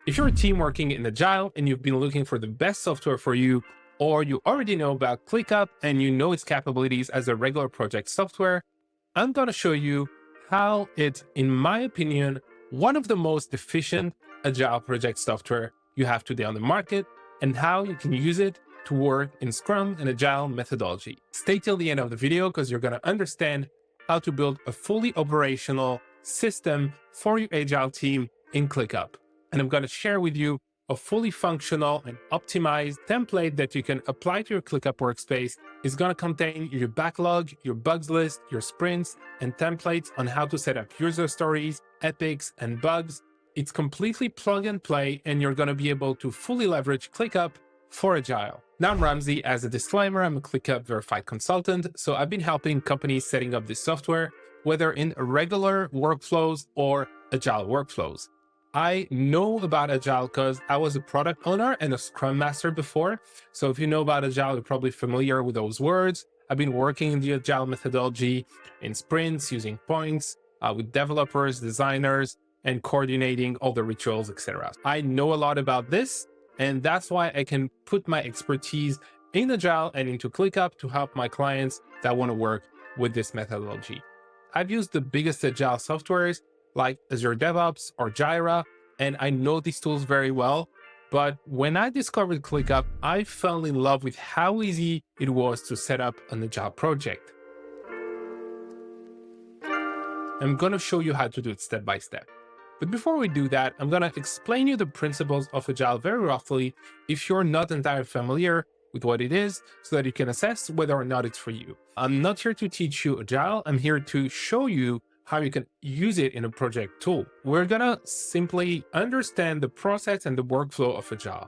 If you're a team working in Agile and you've been looking for the best software for you, or you already know about ClickUp and you know its capabilities as a regular project software, I'm going to show you how it's, in my opinion, one of the most efficient Agile project software you have today on the market, and how you can use it to work in Scrum and Agile methodology. Stay till the end of the video because you're going to understand how to build a fully operational system for your Agile team in ClickUp. And I'm going to share with you a fully functional and optimized template that you can apply to your ClickUp workspace. It's going to contain your backlog, your bugs list, your sprints, and templates on how to set up user stories, epics, and bugs. It's completely plug and play, and you're going to be able to fully leverage ClickUp for Agile. Now, I'm Ramzi. As a disclaimer, I'm a ClickUp verified consultant, so I've been helping companies setting up this software, whether in regular workflows or Agile workflows. I know about Agile because I was a product owner and a Scrum Master before. So if you know about Agile, you're probably familiar with those words. I've been working in the Agile methodology in sprints, using points, with developers, designers, and coordinating all the rituals, etc. I know a lot about this, and that's why I can put my expertise in Agile and into ClickUp to help my clients that want to work with this methodology. I've used the biggest Agile softwares like Azure DevOps or Jira, and I know these tools very well. But when I discovered ClickUp, I fell in love with how easy it was to set up an Agile project. I'm going to show you how to do it step by step. But before we do that, I'm going to explain you the principles of Agile very roughly if you're not entirely familiar with what it is, so that you can assess whether or not it's for you. I'm not here to teach you Agile. I'm here to show you how you can use it in a project tool. We're gonna simply understand the process and the workflow of Agile.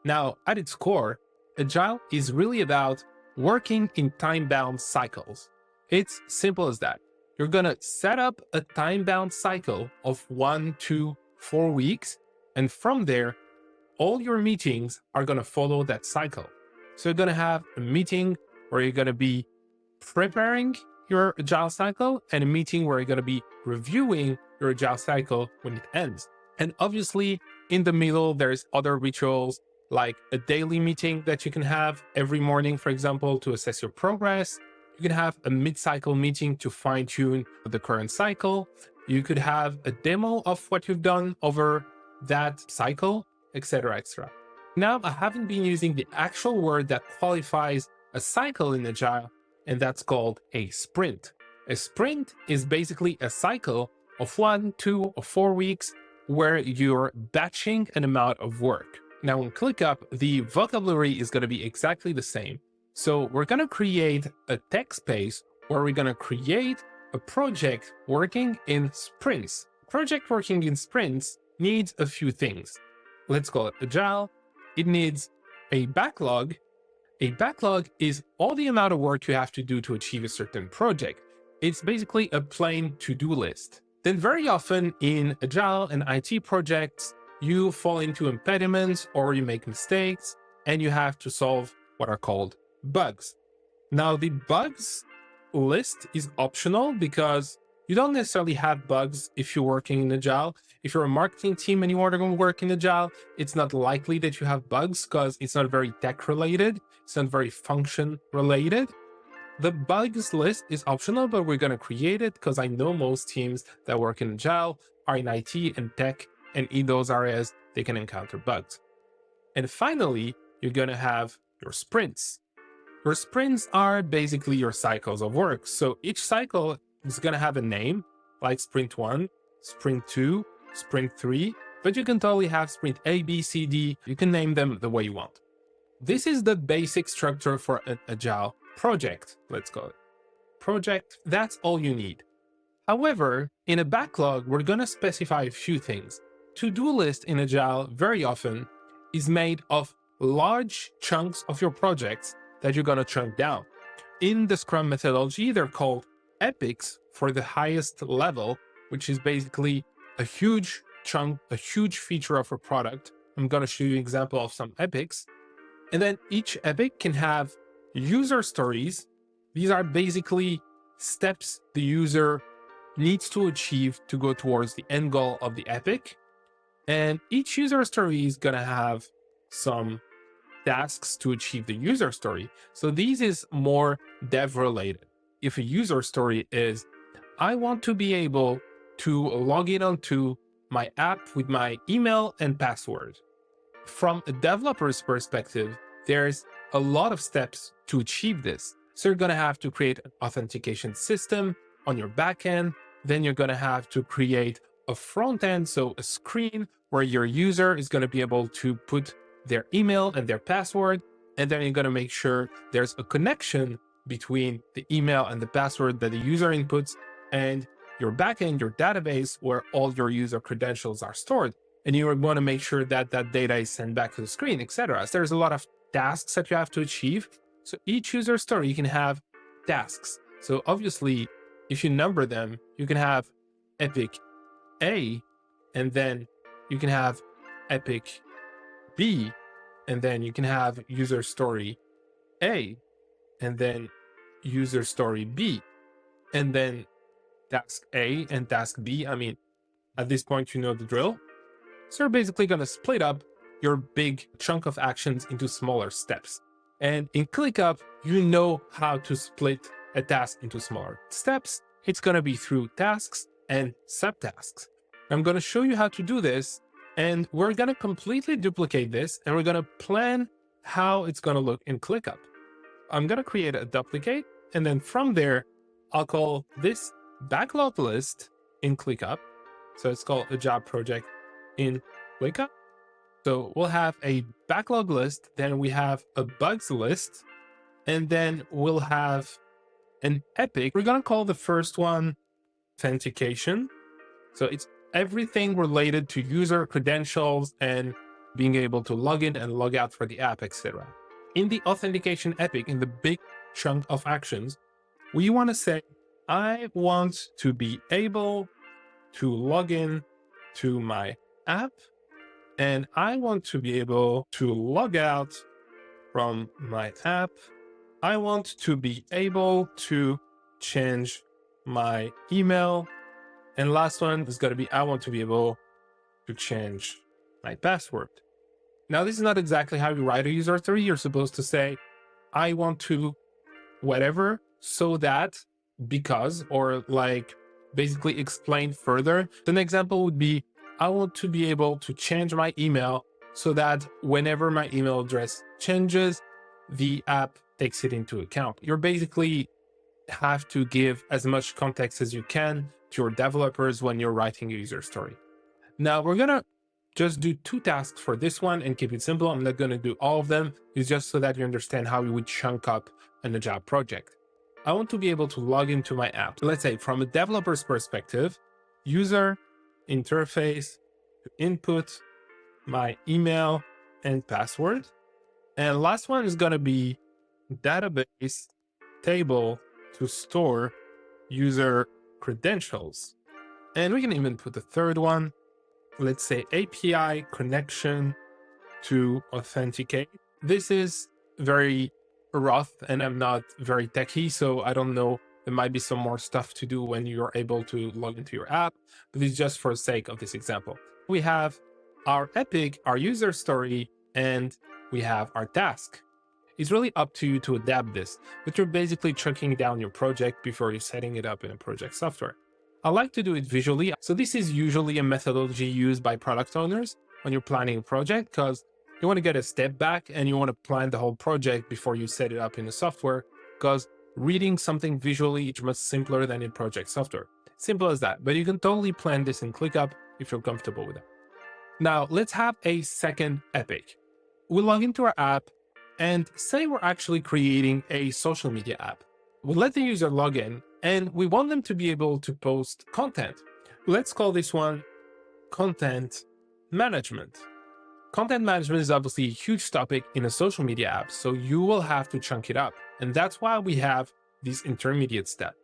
Now, at its core, Agile is really about working in time-bound cycles. It's simple as that. You're gonna set up a time-bound cycle of 1, 2, 4 weeks, and from there, all your meetings are gonna follow that cycle. So you're gonna have a meeting where you're gonna be preparing your Agile cycle, and a meeting where you're going to be reviewing your Agile cycle when it ends. And obviously, in the middle, there's other rituals like a daily meeting that you can have every morning, for example, to assess your progress. You can have a mid-cycle meeting to fine-tune the current cycle. You could have a demo of what you've done over that cycle, etc., etc. Now, I haven't been using the actual word that qualifies a cycle in Agile, and that's called a sprint. A sprint is basically a cycle of 1, 2, or 4 weeks where you're batching an amount of work. Now in ClickUp, the vocabulary is going to be exactly the same. So we're going to create a tech space where we're going to create a project working in sprints. Project working in sprints needs a few things. Let's call it Agile. It needs a backlog. A backlog is all the amount of work you have to do to achieve a certain project. It's basically a plain to-do list. Then very often in Agile and IT projects, you fall into impediments or you make mistakes and you have to solve what are called bugs. Now the bugs list is optional because you don't necessarily have bugs if you're working in Agile. If you're a marketing team and you want to work in Agile, it's not likely that you have bugs because it's not very tech related. It's not very function related. The bugs list is optional, but we're going to create it because I know most teams that work in Agile are in IT and tech, and in those areas, they can encounter bugs. And finally, you're going to have your sprints. Your sprints are basically your cycles of work. So each cycle is going to have a name, like sprint 1, sprint 2, sprint 3, but you can totally have sprint A, B, C, D. You can name them the way you want. This is the basic structure for an Agile project, let's call it. Project, that's all you need. However, in a backlog, we're going to specify a few things. To-do list in Agile very often is made of large chunks of your projects that you're going to chunk down. In the Scrum methodology, they're called epics for the highest level, which is basically a huge chunk, a huge feature of a product. I'm going to show you an example of some epics. And then each epic can have user stories. These are basically steps the user needs to achieve to go towards the end goal of the epic. And each user story is going to have some tasks to achieve the user story. So these is more dev related. If a user story is, I want to be able to log in onto my app with my email and password. From a developer's perspective, there's a lot of steps to achieve this. So you're going to have to create an authentication system on your backend. Then you're going to have to create a front end, so a screen where your user is going to be able to put their email and their password. And then you're going to make sure there's a connection between the email and the password that the user inputs and your backend, your database, where all your user credentials are stored. And you want to make sure that that data is sent back to the screen, etc. So there's a lot of tasks that you have to achieve. So each user story, you can have tasks. So obviously, if you number them, you can have epic A, and then you can have epic B, and then you can have user story A, and then user story B, and then task A and task B. I mean, at this point, you know the drill. So you're basically going to split up your big chunk of actions into smaller steps. And in ClickUp, you know how to split a task into smaller steps. It's going to be through tasks and subtasks. I'm going to show you how to do this, and we're going to completely duplicate this, and we're going to plan how it's going to look in ClickUp. I'm going to create a duplicate, and then from there, I'll call this backlog list in ClickUp. So it's called a job project in ClickUp. So we'll have a backlog list, then we have a bugs list, and then we'll have an epic. We're going to call the first one authentication. So it's everything related to user credentials and being able to log in and log out for the app, etc. In the authentication epic, in the big chunk of actions, we want to say, I want to be able to log in to my app, and I want to be able to log out from my app. I want to be able to change my email. And last one is going to be, I want to be able to change my password. Now, this is not exactly how you write a user story. You're supposed to say, I want to whatever, so that, because, or like basically explain further. An example would be, I want to be able to change my email so that whenever my email address changes, the app takes it into account. You're basically have to give as much context as you can to your developers when you're writing a user story. Now we're gonna just do 2 tasks for this one and keep it simple. I'm not gonna do all of them. It's just so that you understand how we would chunk up an Agile project. I want to be able to log into my app. Let's say from a developer's perspective, user interface to input my email and password. And last one is going to be database table to store user credentials. And we can even put the third one. Let's say API connection to authenticate. This is very rough and I'm not very techy, so I don't know. There might be some more stuff to do when you're able to log into your app, but it's just for the sake of this example. We have our epic, our user story, and we have our task. It's really up to you to adapt this, but you're basically chunking down your project before you're setting it up in a project software. I like to do it visually. So this is usually a methodology used by product owners when you're planning a project, because you want to get a step back and you want to plan the whole project before you set it up in the software, because reading something visually is much simpler than in project software. Simple as that, but you can totally plan this in ClickUp if you're comfortable with it. Now let's have a second epic. We log into our app and say we're actually creating a social media app. We'll let the user log in and we want them to be able to post content. Let's call this one content management. Content management is obviously a huge topic in a social media app, so you will have to chunk it up. And that's why we have this intermediate step.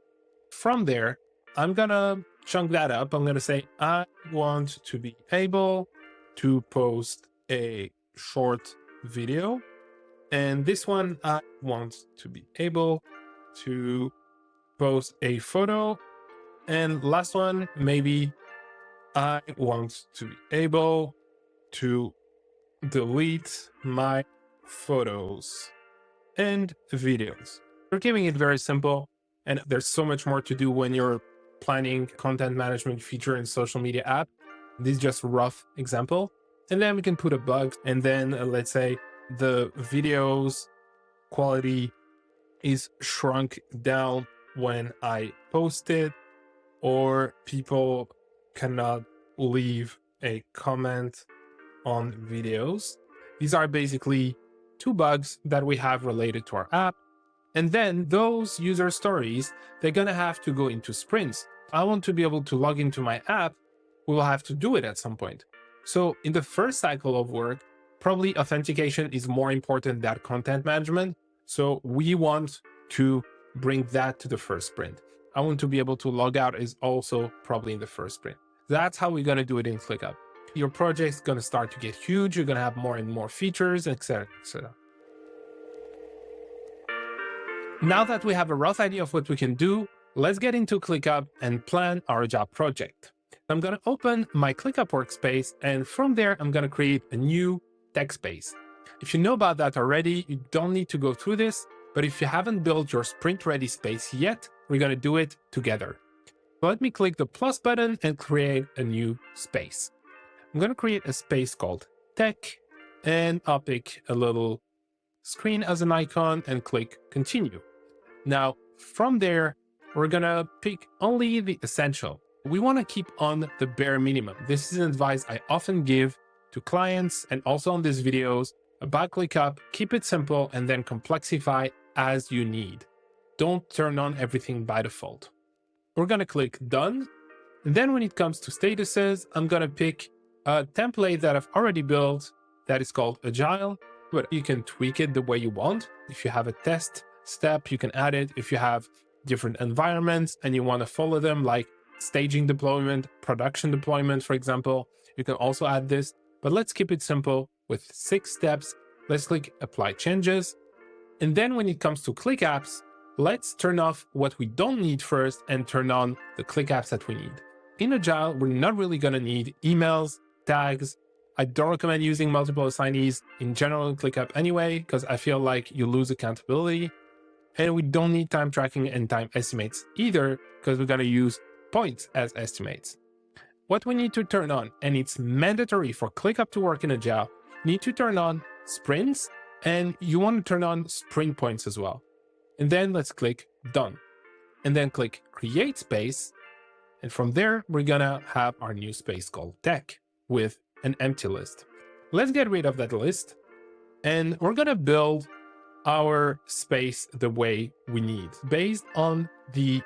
From there, I'm gonna chunk that up. I'm gonna say, I want to be able to post a short video. And this one, I want to be able to post a photo. And last one, maybe I want to be able to delete my photos and videos. We're keeping it very simple, and there's so much more to do when you're planning content management feature in social media app. This is just a rough example. And then we can put a bug, and then let's say the videos quality is shrunk down when I post it, or people cannot leave a comment on videos. These are basically two bugs that we have related to our app. And then those user stories, they're going to have to go into sprints. I want to be able to log into my app. We will have to do it at some point. So in the first cycle of work, probably authentication is more important than content management. So we want to bring that to the first sprint. I want to be able to log out is also probably in the first sprint. That's how we're going to do it in ClickUp. Your project's going to start to get huge. You're going to have more and more features, etc., etc. Now that we have a rough idea of what we can do, let's get into ClickUp and plan our Agile project. I'm going to open my ClickUp workspace, and from there, I'm going to create a new tech space. If you know about that already, you don't need to go through this, but if you haven't built your sprint ready space yet, we're going to do it together. So let me click the plus button and create a new space. I'm going to create a space called tech, and I'll pick a little screen as an icon and click continue. Now, from there, we're going to pick only the essential. We want to keep on the bare minimum. This is an advice I often give to clients and also on these videos about ClickUp. Keep it simple and then complexify as you need. Don't turn on everything by default. We're going to click done. And then when it comes to statuses, I'm going to pick a template that I've already built that is called Agile, but you can tweak it the way you want. If you have a test step, you can add it. If you have different environments and you want to follow them, like staging deployment, production deployment, for example, you can also add this. But let's keep it simple with 6 steps. Let's click apply changes. And then when it comes to Click Apps, let's turn off what we don't need first and turn on the Click Apps that we need. In Agile, we're not really going to need emails, tags. I don't recommend using multiple assignees in general in ClickUp anyway, because I feel like you lose accountability. And we don't need time tracking and time estimates either, because we're going to use points as estimates. What we need to turn on, and it's mandatory for ClickUp to work in Agile, you need to turn on sprints, and you want to turn on sprint points as well. And then let's click done. And then click create space. And from there, we're going to have our new space called tech with an empty list. Let's get rid of that list. And we're going to build our space the way we need. Based on the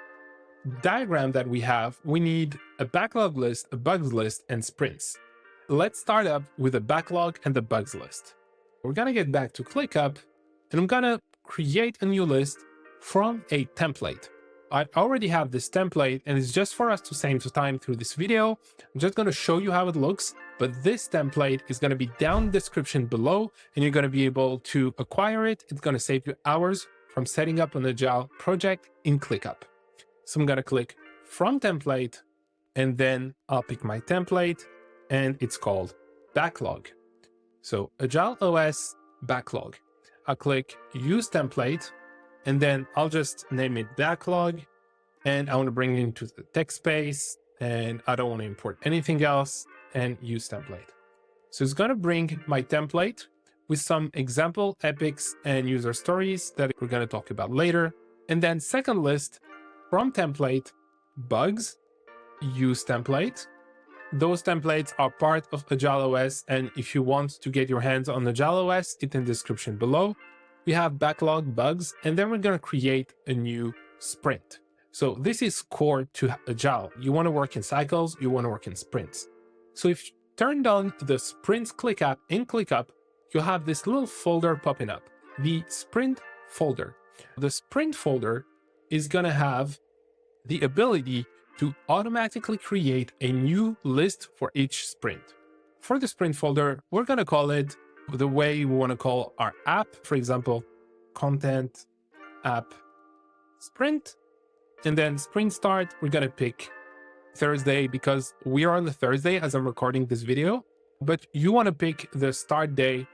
diagram that we have, we need a backlog list, a bugs list, and sprints. Let's start up with a backlog and the bugs list. We're going to get back to ClickUp, and I'm going to create a new list from a template. I already have this template, and it's just for us to save time through this video. I'm just going to show you how it looks, but this template is going to be down in the description below, and you're going to be able to acquire it. It's going to save you hours from setting up an Agile project in ClickUp. So I'm going to click from template, and then I'll pick my template, and it's called backlog. So Agile OS backlog. I'll click use template, and then I'll just name it backlog, and I want to bring it into the text space, and I don't want to import anything else, and use template. So it's going to bring my template with some example epics and user stories that we're going to talk about later. And then second list from template, bugs, use template. Those templates are part of Agile OS, and if you want to get your hands on Agile OS, it's in the description below. We have backlog, bugs, and then we're going to create a new sprint. So this is core to Agile. You want to work in cycles, you want to work in sprints. So if you turn on the sprints ClickUp in ClickUp, you'll have this little folder popping up, the sprint folder. The sprint folder is going to have the ability to automatically create a new list for each sprint. For the sprint folder, we're going to call it the way we want to call our app, for example, content app sprint. And then sprint start, we're going to pick Thursday because we are on the Thursday as I'm recording this video, but you want to pick the start day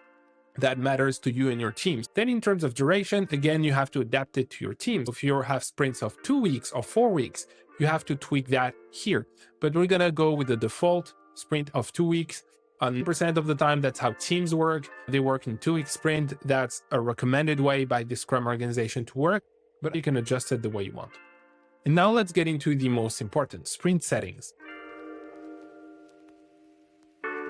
that matters to you and your teams. Then in terms of duration, again, you have to adapt it to your team. If you have sprints of 2 weeks or 4 weeks, you have to tweak that here. But we're gonna go with the default sprint of 2 weeks. 100% of the time, that's how teams work. They work in 2 week sprint. That's a recommended way by the Scrum organization to work, but you can adjust it the way you want. And now let's get into the most important, sprint settings.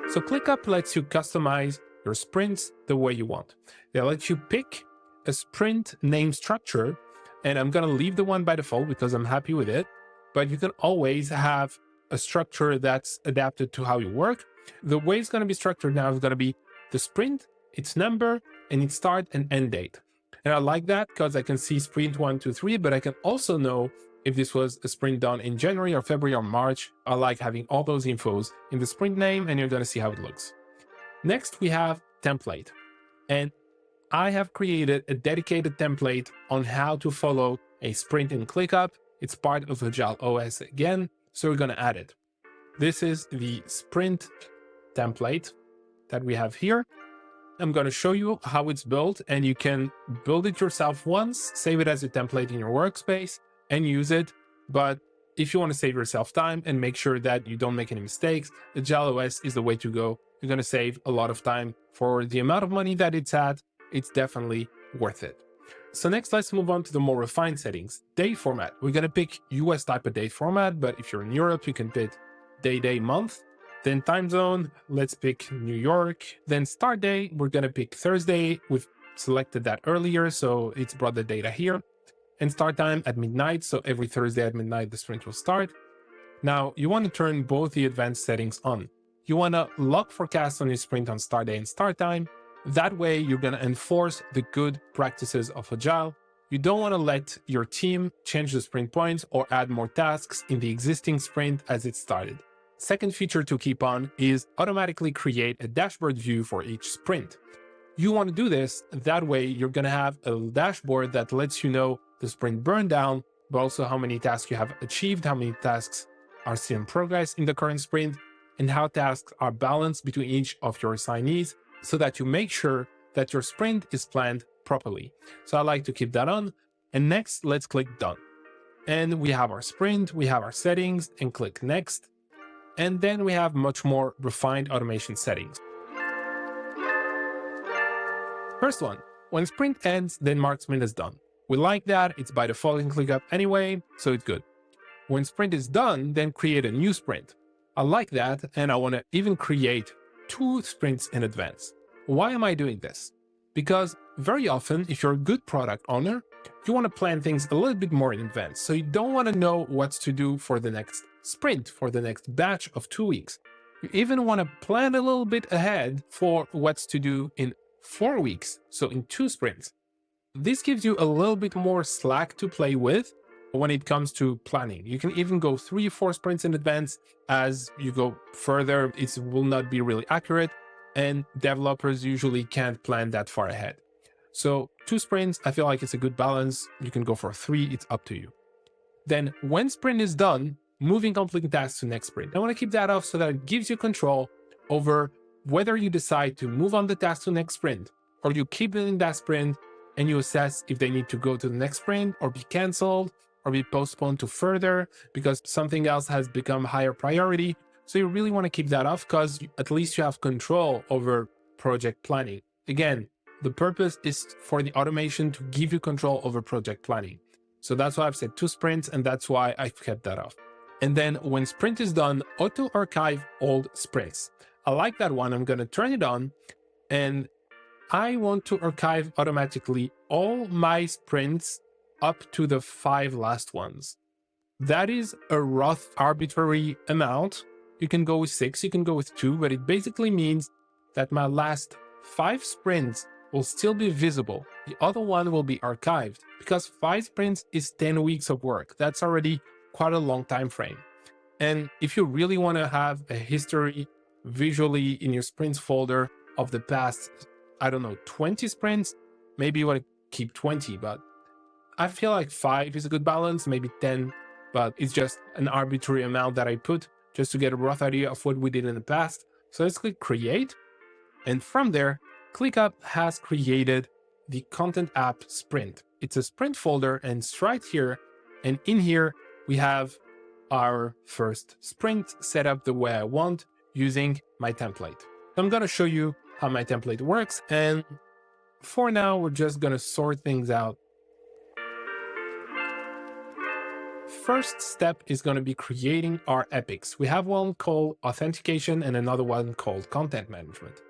So ClickUp lets you customize your sprints the way you want. They let you pick a sprint name structure, and I'm gonna leave the one by default because I'm happy with it, but you can always have a structure that's adapted to how you work. The way it's gonna be structured now is gonna be the sprint, its number, and its start and end date. And I like that because I can see sprint 1, 2, 3, but I can also know if this was a sprint done in January or February or March. I like having all those infos in the sprint name, and you're gonna see how it looks. Next, we have template. And I have created a dedicated template on how to follow a sprint in ClickUp. It's part of Agile OS again, so we're gonna add it. This is the sprint template that we have here. I'm gonna show you how it's built, and you can build it yourself once, save it as a template in your workspace, and use it. But if you wanna save yourself time and make sure that you don't make any mistakes, Agile OS is the way to go. You're going to save a lot of time for the amount of money that it's at. It's definitely worth it. So next, let's move on to the more refined settings. Date format. We're going to pick US type of date format, but if you're in Europe, you can pick day, month. Then time zone, let's pick New York. Then start day, we're going to pick Thursday. We've selected that earlier, so it's brought the data here. And start time at midnight. So every Thursday at midnight, the sprint will start. Now, you want to turn both the advanced settings on. You want to lock forecast on your sprint on start day and start time. That way, you're going to enforce the good practices of Agile. You don't want to let your team change the sprint points or add more tasks in the existing sprint as it started. Second feature to keep on is automatically create a dashboard view for each sprint. You want to do this, that way you're going to have a dashboard that lets you know the sprint burn down, but also how many tasks you have achieved, how many tasks are still in progress in the current sprint, and how tasks are balanced between each of your assignees so that you make sure that your sprint is planned properly. So I like to keep that on. And next, let's click done. And we have our sprint, we have our settings, and click next. And then we have much more refined automation settings. First one, when sprint ends, then mark sprint is done. We like that, it's by default in ClickUp anyway, so it's good. When sprint is done, then create a new sprint. I like that, and I want to even create 2 sprints in advance. Why am I doing this? Because very often, if you're a good product owner, you want to plan things a little bit more in advance. So you don't want to know what's to do for the next sprint, for the next batch of 2 weeks. You even want to plan a little bit ahead for what's to do in 4 weeks, so in 2 sprints. This gives you a little bit more slack to play with when it comes to planning. You can even go 3 or 4 sprints in advance. As you go further, it will not be really accurate, and developers usually can't plan that far ahead. So 2 sprints, I feel like it's a good balance. You can go for 3, it's up to you. Then when sprint is done, moving completing tasks to next sprint. I want to keep that off so that it gives you control over whether you decide to move on the task to next sprint, or you keep it in that sprint and you assess if they need to go to the next sprint or be canceled or be postponed to further because something else has become higher priority. So you really want to keep that off because at least you have control over project planning. Again, the purpose is for the automation to give you control over project planning. So that's why I've said 2 sprints, and that's why I've kept that off. And then when sprint is done, auto archive old sprints. I like that one. I'm going to turn it on, and I want to archive automatically all my sprints up to the 5 last ones. That is a rough arbitrary amount. You can go with 6, you can go with 2, but it basically means that my last 5 sprints will still be visible. The other one will be archived because 5 sprints is 10 weeks of work. That's already quite a long time frame. And if you really want to have a history visually in your sprints folder of the past, 20 sprints, maybe you want to keep 20, but I feel like 5 is a good balance, maybe 10 but it's just an arbitrary amount that I put just to get a rough idea of what we did in the past. So let's click create. And from there, ClickUp has created the content app sprint. It's a sprint folder and it's right here. And in here, we have our first sprint set up the way I want using my template. So I'm going to show you how my template works. And for now, we're just going to sort things out. First step is going to be creating our epics. We have one called authentication and another one called content management.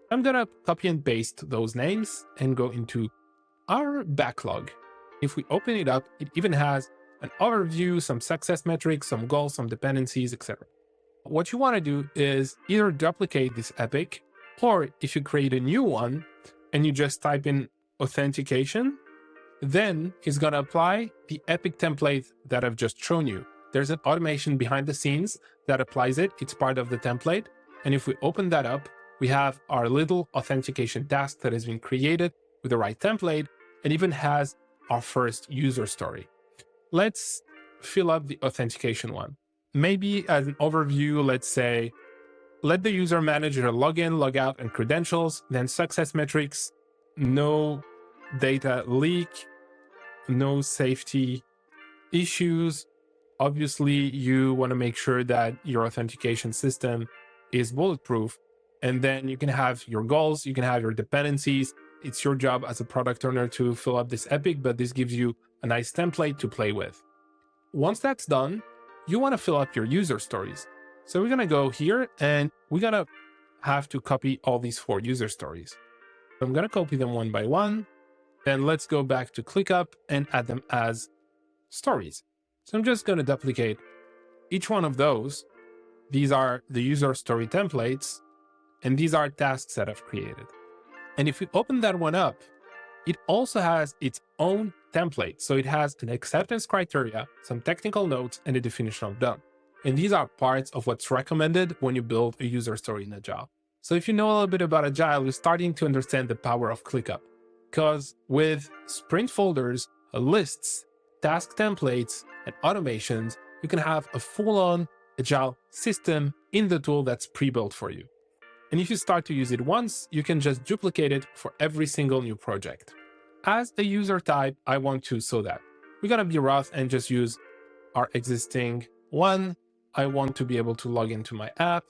I'm going to copy and paste those names and go into our backlog. If we open it up, it even has an overview, some success metrics, some goals, some dependencies, etc. What you want to do is either duplicate this epic, or if you create a new one and you just type in authentication, then it's going to apply the epic template that I've just shown you. There's an automation behind the scenes that applies it. It's part of the template. And if we open that up, we have our little authentication task that has been created with the right template and even has our first user story. Let's fill up the authentication one. Maybe as an overview, let's say, let the user manage their login, logout, and credentials, then success metrics, no data leak, no safety issues. Obviously, you want to make sure that your authentication system is bulletproof. And then you can have your goals, you can have your dependencies. It's your job as a product owner to fill up this epic, but this gives you a nice template to play with. Once that's done, you want to fill up your user stories. So we're going to go here and we're going to have to copy all these 4 user stories. So I'm going to copy them one by one. Then let's go back to ClickUp and add them as stories. So I'm just going to duplicate each one of those. These are the user story templates, and these are tasks that I've created. And if we open that one up, it also has its own template. So it has an acceptance criteria, some technical notes, and a definition of done. And these are parts of what's recommended when you build a user story in Agile. So if you know a little bit about Agile, you're starting to understand the power of ClickUp. Because with sprint folders, lists, task templates, and automations, you can have a full-on Agile system in the tool that's pre-built for you. And if you start to use it once, you can just duplicate it for every single new project. As a user type, I want to show that. We're going to be rough and just use our existing one. I want to be able to log into my app.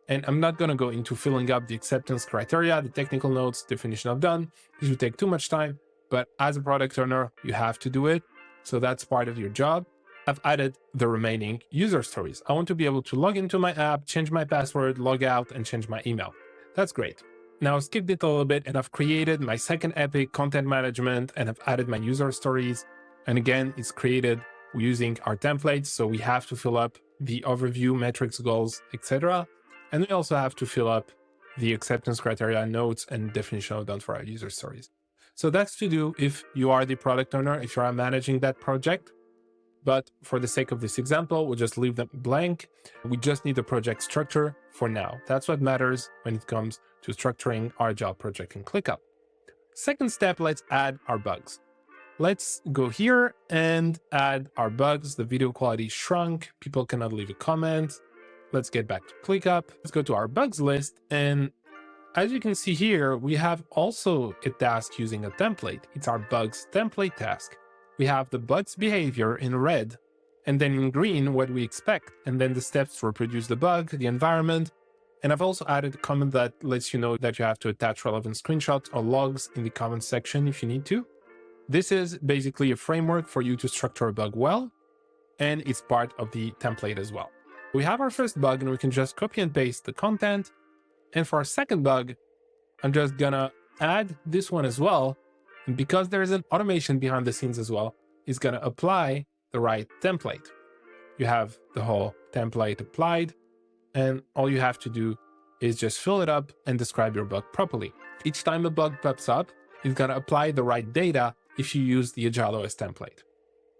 And I'm not going to go into filling up the acceptance criteria, the technical notes, definition of done. This would take too much time, but as a product owner, you have to do it. So that's part of your job. I've added the remaining user stories. I want to be able to log into my app, change my password, log out, and change my email. That's great. Now I've skipped it a little bit and I've created my second epic, content management, and I've added my user stories. And again, it's created using our templates. So we have to fill up the overview, metrics, goals, etc. And we also have to fill up the acceptance criteria, notes, and definition of done for our user stories. So that's to do if you are the product owner, if you are managing that project. But for the sake of this example, we'll just leave them blank. We just need the project structure for now. That's what matters when it comes to structuring our Agile project in ClickUp. Second step, let's add our bugs. Let's go here and add our bugs. The video quality shrunk. People cannot leave a comment. Let's get back to ClickUp. Let's go to our bugs list. And as you can see here, we have also a task using a template. It's our bugs template task. We have the bugs behavior in red, and then in green, what we expect, and then the steps to reproduce the bug, the environment. And I've also added a comment that lets you know that you have to attach relevant screenshots or logs in the comments section if you need to. This is basically a framework for you to structure a bug well, and it's part of the template as well. We have our first bug, and we can just copy and paste the content. And for our second bug, I'm just gonna add this one as well. And because there's an automation behind the scenes as well, it's gonna apply the right template. You have the whole template applied, and all you have to do is just fill it up and describe your bug properly. Each time a bug pops up, it's gonna apply the right data if you use the Agile OS template.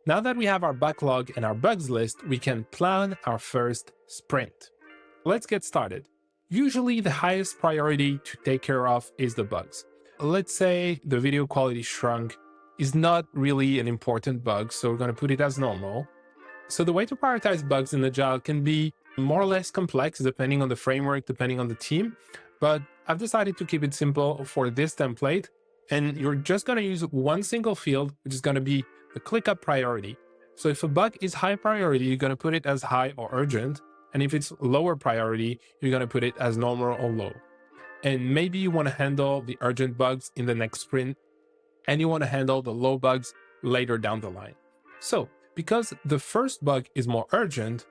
Now that we have our backlog and our bugs list, we can plan our first sprint. Let's get started. Usually the highest priority to take care of is the bugs. Let's say the video quality shrunk is not really an important bug, so we're going to put it as normal. So the way to prioritize bugs in Agile can be more or less complex depending on the framework, depending on the team. But I've decided to keep it simple for this template. And you're just going to use one single field, which is going to be the ClickUp priority. So if a bug is high priority, you're going to put it as high or urgent. And if it's lower priority, you're going to put it as normal or low. And maybe you want to handle the urgent bugs in the next sprint, and you want to handle the low bugs later down the line. So because the first bug is more urgent,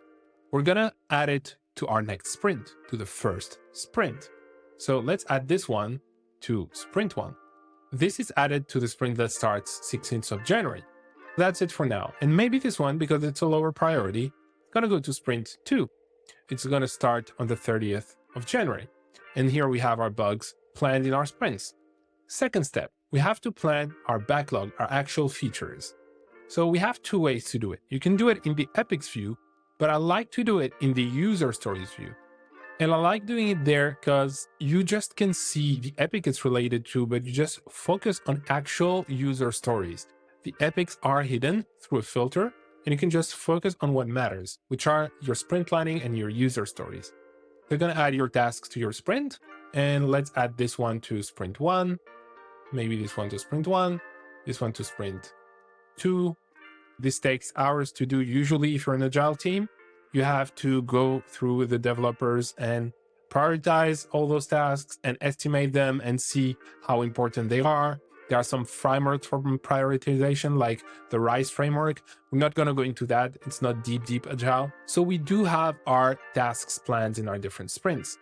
we're going to add it to our next sprint, to the first sprint. So let's add this one to sprint 1. This is added to the sprint that starts 16th of January. That's it for now. And maybe this one, because it's a lower priority, it's going to go to sprint 2. It's going to start on the 30th of January. And here we have our bugs planned in our sprints. Second step, we have to plan our backlog, our actual features. So we have two ways to do it. You can do it in the epics view, but I like to do it in the user stories view. And I like doing it there because you just can see the epic it's related to, but you just focus on actual user stories. The epics are hidden through a filter, and you can just focus on what matters, which are your sprint planning and your user stories. You're going to add your tasks to your sprint, and let's add this one to sprint 1, maybe this one to sprint 1, this one to sprint 2. This takes hours to do. Usually, if you're an Agile team, you have to go through the developers and prioritize all those tasks and estimate them and see how important they are. There are some frameworks for prioritization, like the RISE framework. We're not going to go into that. It's not deep Agile. So we do have our tasks planned in our different sprints.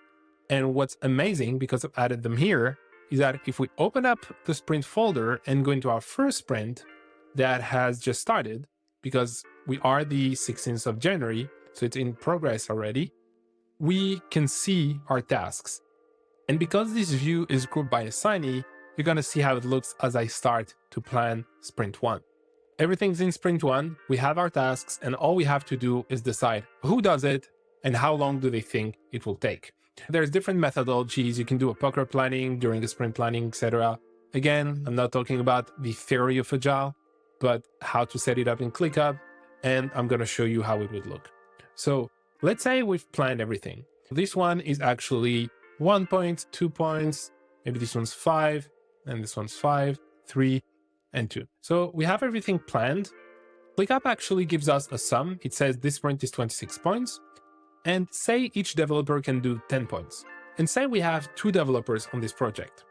And what's amazing, because I've added them here, is that if we open up the sprint folder and go into our first sprint that has just started, because we are the 16th of January, so it's in progress already, we can see our tasks. And because this view is grouped by assignee, you're going to see how it looks as I start to plan sprint 1. Everything's in sprint 1, we have our tasks, and all we have to do is decide who does it and how long do they think it will take. There's different methodologies. You can do a poker planning during a sprint planning, etc. Again, I'm not talking about the theory of Agile, but how to set it up in ClickUp, and I'm going to show you how it would look. So let's say we've planned everything. This one is actually 1 point, 2 points, maybe this one's 5, and this one's 5, 3, and 2. So we have everything planned. ClickUp actually gives us a sum. It says this sprint is 26 points, and say each developer can do 10 points. And say we have 2 developers on this project.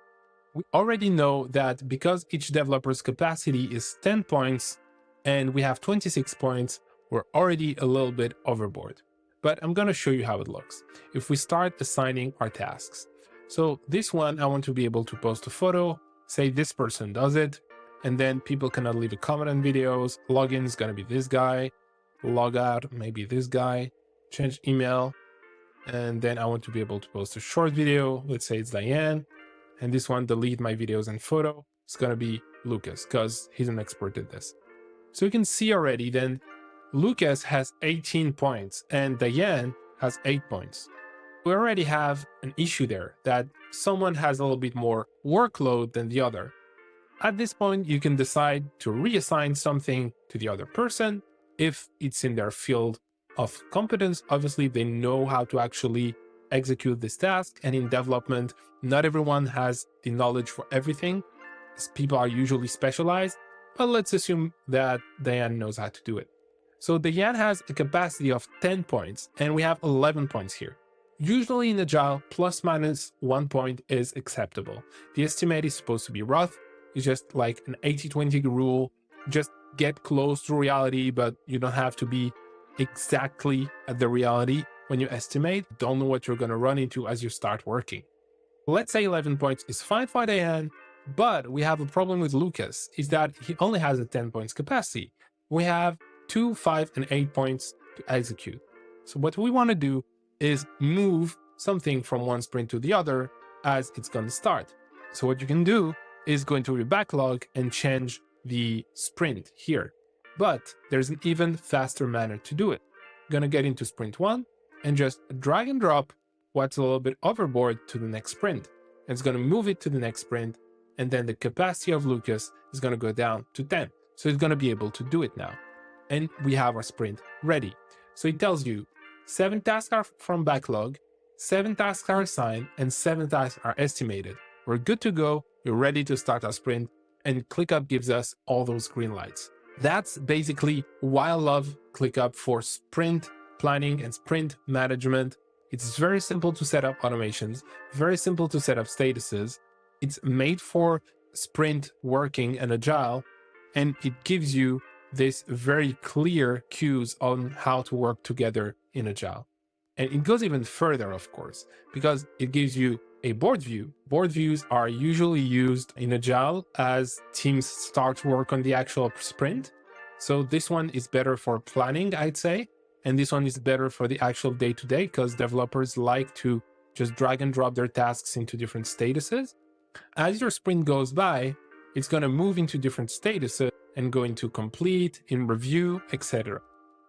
We already know that because each developer's capacity is 10 points and we have 26 points, we're already a little bit overboard. But I'm going to show you how it looks if we start assigning our tasks. So this one, I want to be able to post a photo, say this person does it, and then people cannot leave a comment on videos. Login is going to be this guy, log out, maybe this guy, change email. And then I want to be able to post a short video. Let's say it's Diane. And this one, delete my videos and photo. It's going to be Lucas because he's an expert at this. So you can see already then Lucas has 18 points and Diane has 8 points. We already have an issue there that someone has a little bit more workload than the other. At this point, you can decide to reassign something to the other person if it's in their field of competence. Obviously, they know how to actually execute this task, and in development, not everyone has the knowledge for everything. People are usually specialized, but let's assume that Diane knows how to do it. So Diane has a capacity of 10 points, and we have 11 points here. Usually in Agile, plus minus 1 point is acceptable. The estimate is supposed to be rough. It's just like an 80-20 rule. Just get close to reality, but you don't have to be exactly at the reality when you estimate. Don't know what you're going to run into as you start working. Let's say 11 points is fine for Diane, but we have a problem with Lucas, is that he only has a 10 points capacity. We have 2, 5, and 8 points to execute. So what we want to do is move something from one sprint to the other as it's going to start. So what you can do is go into your backlog and change the sprint here. But there's an even faster manner to do it. I'm going to get into sprint 1 and just drag and drop what's a little bit overboard to the next sprint. It's going to move it to the next sprint, and then the capacity of Lucas is going to go down to 10. So he's going to be able to do it now. and we have our sprint ready. So it tells you 7 tasks are from backlog, 7 tasks are assigned, and 7 tasks are estimated. We're good to go. We're ready to start our sprint, and ClickUp gives us all those green lights. That's basically why I love ClickUp for sprint planning and sprint management. It's very simple to set up automations, very simple to set up statuses. It's made for sprint working and agile, and it gives you this very clear cues on how to work together in agile. And it goes even further, of course, because it gives you a board view. Board views are usually used in agile as teams start work on the actual sprint. So this one is better for planning, I'd say. And this one is better for the actual day-to-day because developers like to just drag and drop their tasks into different statuses. As your sprint goes by, it's going to move into different statuses and go into complete, in review, etc.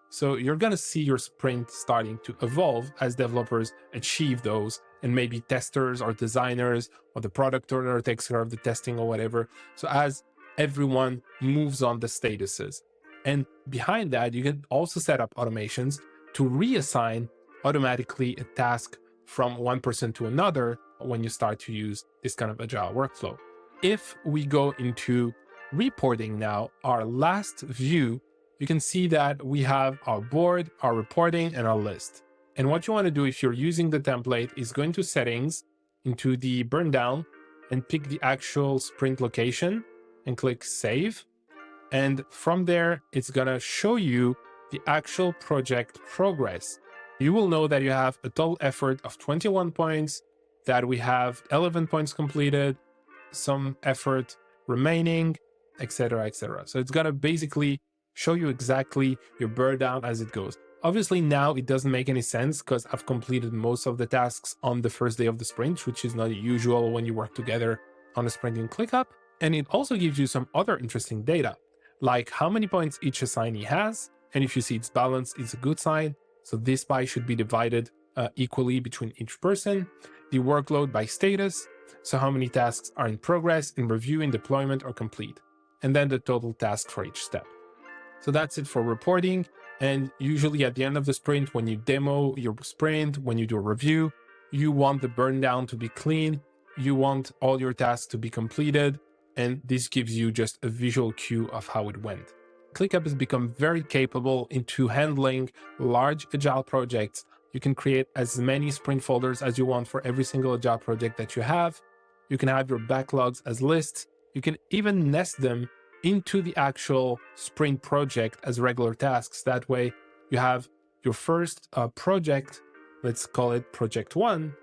So you're going to see your sprint starting to evolve as developers achieve those, and maybe testers or designers or the product owner takes care of the testing or whatever. So as everyone moves on the statuses. And behind that, you can also set up automations to reassign automatically a task from one person to another when you start to use this kind of agile workflow. If we go into reporting now, our last view, you can see that we have our board, our reporting, and our list. And what you want to do if you're using the template is go into settings, into the burn down, and pick the actual sprint location and click save. And from there, it's going to show you the actual project progress. You will know that you have a total effort of 21 points, that we have 11 points completed, some effort remaining, etc., etc. So it's going to basically show you exactly your burn down as it goes. Obviously, now it doesn't make any sense because I've completed most of the tasks on the first day of the sprint, which is not usual when you work together on a sprint in ClickUp. And it also gives you some other interesting data, like how many points each assignee has. And if you see it's balanced, it's a good sign. So this pie should be divided equally between each person. The workload by status, so how many tasks are in progress, in review, in deployment, or complete. And then the total task for each step. So that's it for reporting. And usually at the end of the sprint, when you demo your sprint, when you do a review, you want the burn down to be clean. You want all your tasks to be completed. And this gives you just a visual cue of how it went. ClickUp has become very capable into handling large agile projects. You can create as many sprint folders as you want for every single agile project that you have. You can have your backlogs as lists. You can even nest them into the actual sprint project as regular tasks. That way you have your first project, let's call it project 1,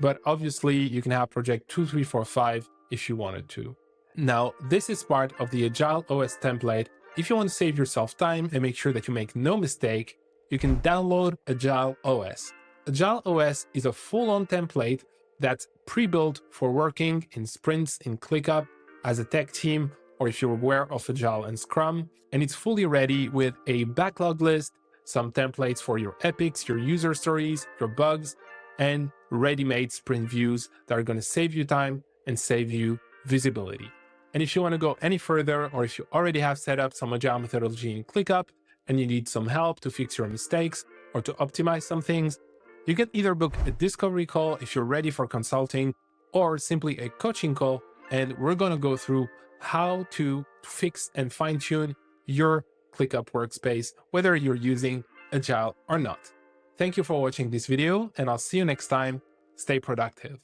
but obviously you can have project 2, 3, 4, 5 if you wanted to. Now, this is part of the Agile OS template. If you want to save yourself time and make sure that you make no mistake, you can download Agile OS. Agile OS is a full-on template that's pre-built for working in sprints in ClickUp as a tech team, or if you're aware of Agile and Scrum, and it's fully ready with a backlog list, some templates for your epics, your user stories, your bugs, and ready-made sprint views that are going to save you time and save you visibility. And if you want to go any further, or if you already have set up some Agile methodology in ClickUp and you need some help to fix your mistakes or to optimize some things, you can either book a discovery call if you're ready for consulting, or simply a coaching call, and we're going to go through how to fix and fine-tune your ClickUp workspace, whether you're using Agile or not. Thank you for watching this video, and I'll see you next time. Stay productive.